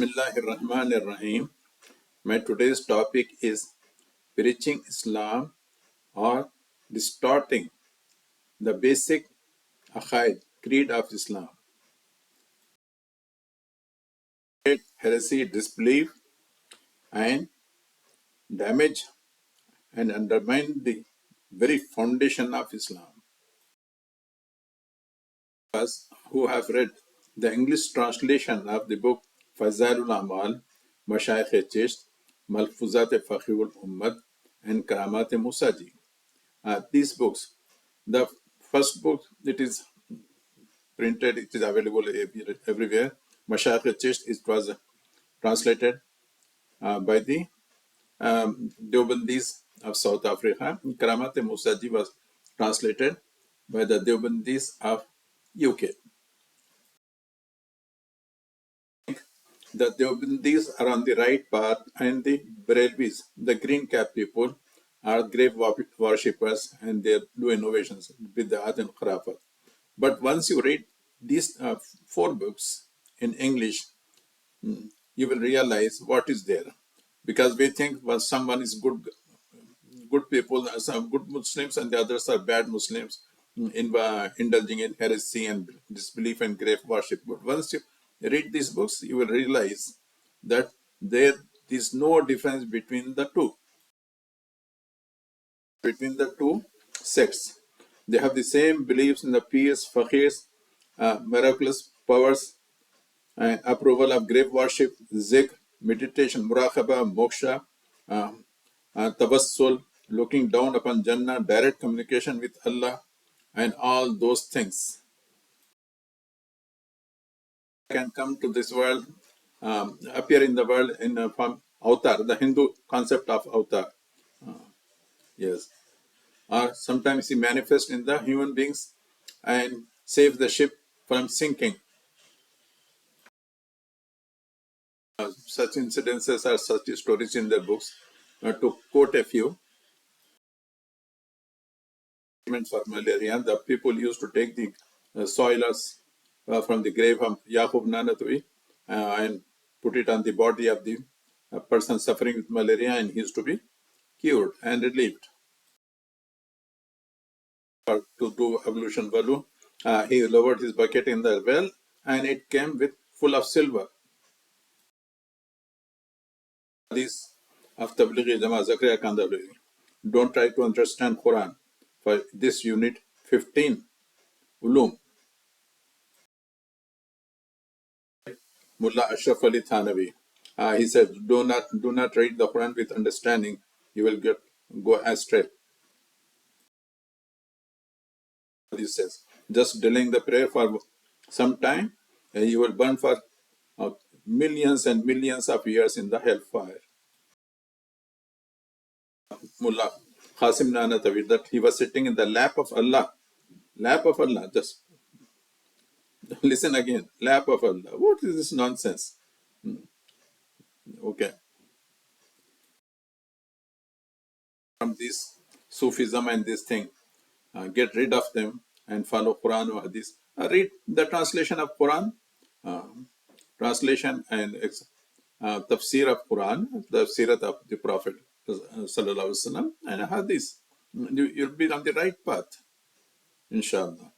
Bismillahirrahmanirrahim. My today's topic is preaching Islam or distorting the basic aqaid, creed of Islam. Heresy, disbelief, and damage and undermine the very foundation of Islam. Us who have read the English translation of the book Fazailul Amal, Mashayikh Chist, Malfuzat Fakhirul Ummad, and Karamat Musaji. These books, the first book, it is printed, it is available everywhere. Mashayikh Chist, it was translated by the Deobandis of South Africa. Karamat Musaji was translated by the Deobandis of UK. The Deobandis are on the right path, and the Barelwis, the green cap people, are grave worshippers, and they do innovations with the art and khurafat. But once you read these four books in English, you will realize what is there. Because we think someone is good people, some good Muslims, and the others are bad Muslims, indulging in heresy and disbelief and grave worship. But once you read these books, you will realize that there is no difference between the two sects. They have the same beliefs in the PIRS, FAKIRS, miraculous powers, and approval of grave worship, ZIKR, meditation, MURAQABA, MOKSHA, TAWASSUL, looking down upon Jannah, direct communication with Allah, and all those things can come to this world, appear in the world in a form avatar, the Hindu concept of avatar. Yes. Or sometimes he manifests in the human beings and save the ship from sinking. Such incidences or such stories in their books. To quote a few, for malaria, the people used to take the soilers from the grave of Yaqub Nanatwi and put it on the body of the person suffering with malaria, and he used to be cured and relieved. To do ablution balu, he lowered his bucket in the well, and it came with full of silver. This of Tablighi Jama Zakariya Kandabli. Don't try to understand Quran. For this you need 15 ulum. Mullah Ashraf Ali Thanavi. He said, do not read the Quran with understanding. You will go astray. He says, just delaying the prayer for some time, and you will burn for millions and millions of years in the hellfire. Mullah Qasim Nanatawi, that he was sitting in the lap of Allah. Lap of Allah, just listen again, lap of Allah. What is this nonsense? Okay. From this Sufism and this thing, get rid of them and follow Quran or Hadith. Read the translation of Quran, translation and tafsir of Quran, the Sirat of the Prophet Sallallahu Alaihi Wasallam, and Hadith. You'll be on the right path, inshallah.